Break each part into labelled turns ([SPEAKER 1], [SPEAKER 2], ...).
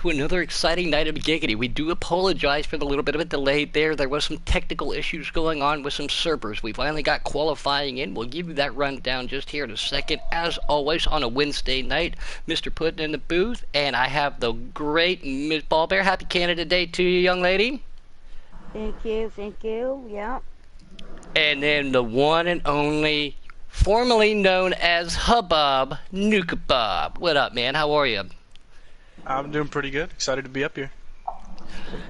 [SPEAKER 1] To another exciting night of giggity. We do apologize for the little bit of a delay there. There was some technical issues going on with some servers. We finally got qualifying in. We'll give you that rundown just here in a second. As always, on a Wednesday night, Mr. Puddin in the booth, and I have the great Ms. Ballbear. Happy Canada Day to you, young lady.
[SPEAKER 2] Thank you, thank you. Yeah.
[SPEAKER 1] And then the one and only, formerly known as Hubbub, Nuka Bob. What up, man? How are you?
[SPEAKER 3] I'm doing pretty good. Excited to be up here.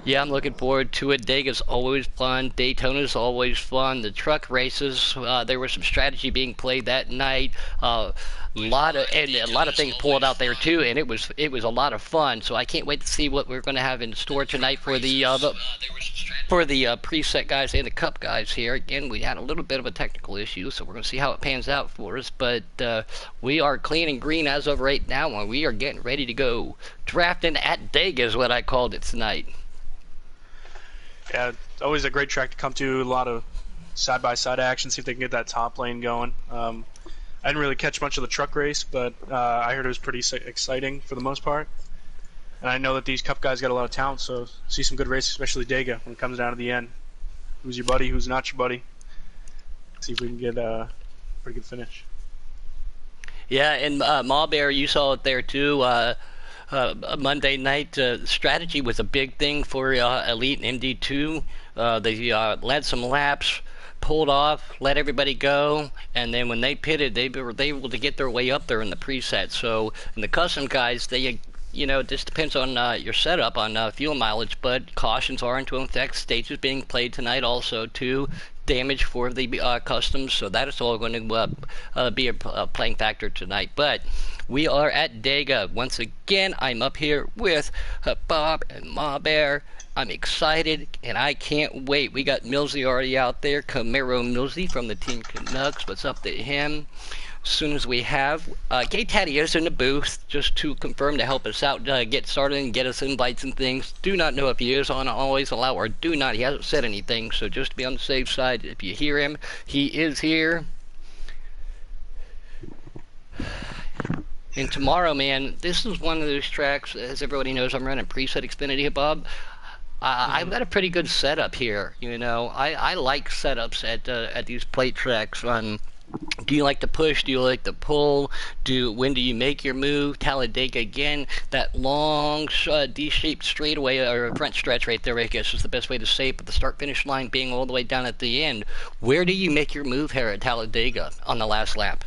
[SPEAKER 1] Yeah, I'm looking forward to it. Dega's always fun. Daytona's always fun. The truck races, there was some strategy being played that night. A lot of things pulled out there too, and it was a lot of fun. So I can't wait to see what we're going to have in store tonight for the preset guys and the cup guys here. Again, we had a little bit of a technical issue, so we're going to see how it pans out for us. But we are clean and green as of right now, and we are getting ready to go. Drafting at Dega is what I called it tonight.
[SPEAKER 3] Yeah, always a great track to come to. A lot of side-by-side action. See if they can get that top lane going. I didn't really catch much of the truck race, but I heard it was pretty exciting for the most part. And I know that these cup guys got a lot of talent, so see some good races, especially Dega, when it comes down to the end. Who's your buddy? Who's not your buddy? See if we can get a pretty good finish.
[SPEAKER 1] Yeah, and Mawbear, you saw it there too. Monday night strategy was a big thing for Elite and MD2. They led some laps, pulled off, let everybody go, and then when they pitted, they were able to get their way up there in the preset. So, in the custom guys, it just depends on your setup on fuel mileage, but cautions are into effect. Stages being played tonight also too. Damage for the customs, so that is all going to be a playing factor tonight. But we are at Dega once again. I'm up here with Bob and Ma Bear. I'm excited and I can't wait. We got Millsy already out there, Camaro Millsy from the Team Canucks. What's up to him? As soon as we have K-Taddy is in the booth just to confirm to help us out, get started and get us invites and things. Do not know if he is on Always Allow or do not. He hasn't said anything, so just to be on the safe side, if you hear him, he is here. And tomorrow, man, this is one of those tracks, as everybody knows, I'm running preset Xfinity, Bob. I've got a pretty good setup here, you know. I like setups at these plate tracks. Do you like to push? Do you like to pull? When do you make your move? Talladega again, that long D-shaped straightaway or front stretch right there, I guess is the best way to say it, but the start-finish line being all the way down at the end. Where do you make your move here at Talladega on the last lap?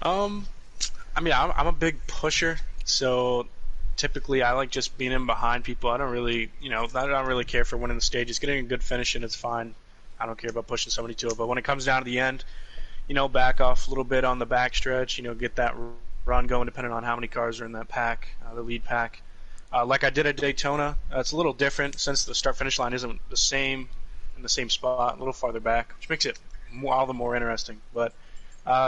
[SPEAKER 3] I mean, I'm a big pusher, so typically I like just being in behind people. I don't really, I don't really care for winning the stages. Getting a good finish in is fine. I don't care about pushing somebody to it, but when it comes down to the end, back off a little bit on the back stretch, get that run going depending on how many cars are in that pack, the lead pack. Like I did at Daytona, it's a little different since the start-finish line isn't the same in the same spot, a little farther back, which makes it all the more interesting. But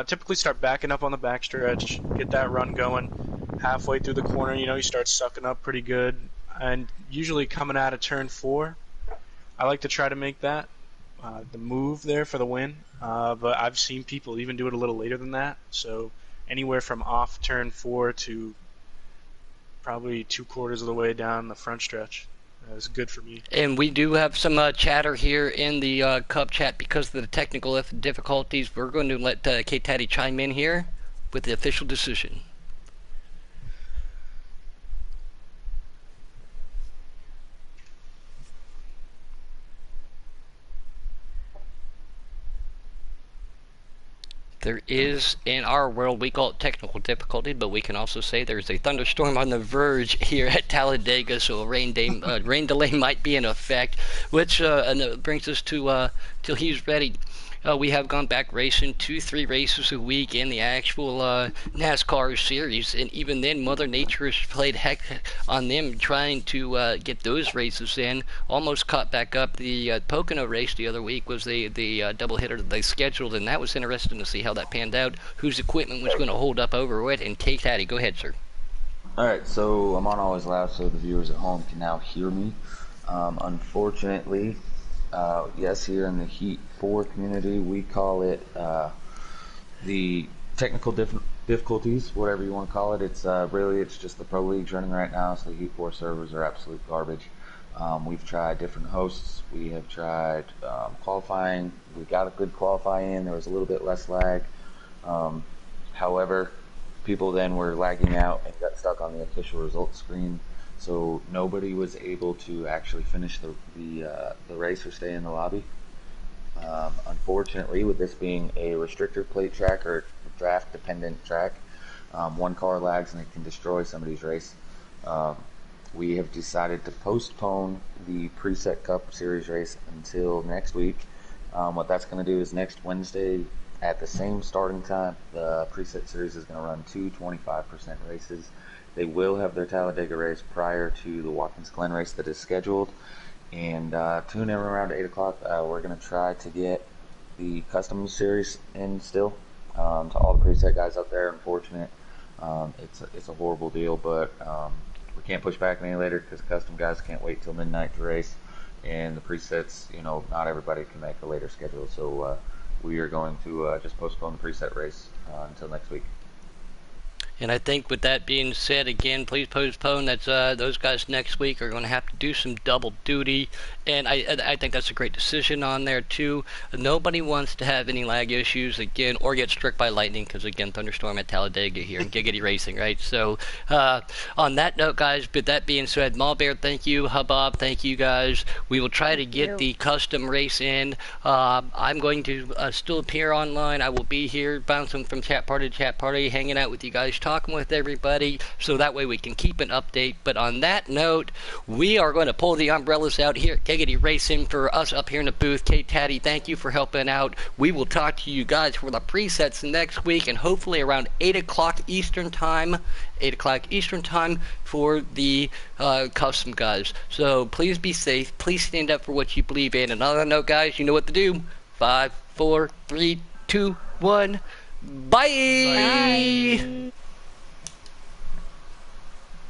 [SPEAKER 3] typically start backing up on the back stretch, get that run going. Halfway through the corner, you start sucking up pretty good. And usually coming out of turn 4, I like to try to make that the move there for the win, but I've seen people even do it a little later than that, so anywhere from off turn 4 to probably 2/4 of the way down the front stretch is good for me.
[SPEAKER 1] And we do have some chatter here in the Cup chat because of the technical difficulties. We're going to let K-Taddy chime in here with the official decision. There is, in our world, we call it technical difficulty, but we can also say there's a thunderstorm on the verge here at Talladega, so a rain delay might be in effect, which brings us to till he's ready. We have gone back racing 2-3 races a week in the actual NASCAR series, and even then Mother Nature has played heck on them trying to get those races in. Almost caught back up. The Pocono race the other week was the double hitter that they scheduled, and that was interesting to see how that panned out, whose equipment was going to hold up over it. And K-Taddy, go ahead, sir.
[SPEAKER 4] Alright, so I'm on Always Loud so the viewers at home can now hear me. Unfortunately, yes, here in the Heat 4 community, we call it the technical difficulties, whatever you want to call it. It's really it's just the pro leagues running right now, so the Heat 4 servers are absolute garbage. We've tried different hosts. We have tried qualifying. We got a good qualifying in. There was a little bit less lag. However, people then were lagging out and got stuck on the official results screen. So nobody was able to actually finish the race or stay in the lobby. Unfortunately, with this being a restrictor plate track or draft dependent track, one car lags and it can destroy somebody's race. We have decided to postpone the preset cup series race until next week. What that's going to do is next Wednesday at the same starting time, the preset series is going to run two 25% races. They will have their Talladega race prior to the Watkins Glen race that is scheduled. And tune in around 8 o'clock. We're going to try to get the custom series in still. To all the preset guys out there, unfortunate. It's a horrible deal, but we can't push back any later because custom guys can't wait till midnight to race. And the presets, not everybody can make a later schedule. So we are going to just postpone the preset race until next week.
[SPEAKER 1] And I think with that being said, again, please postpone. That's those guys next week are going to have to do some double duty, and I think that's a great decision on there too. Nobody wants to have any lag issues again, or get struck by lightning, because again, thunderstorm at Talladega here in Giggity Racing, right? So on that note, guys, with that being said, Malbear, thank you, Hubob, thank you guys. We will try to get the custom race in. I'm going to still appear online. I will be here, bouncing from chat party to chat party, hanging out with you guys, talking with everybody, so that way we can keep an update. But on that note, we are going to pull the umbrellas out here at Giggity Racing for us up here in the booth. Kate Taddy, thank you for helping out. We will talk to you guys for the presets next week, and hopefully around 8 o'clock Eastern time, 8 o'clock Eastern time for the custom guys. So please be safe. Please stand up for what you believe in. And on that note, guys, you know what to do. 5, 4, 3, 2, 1. Bye!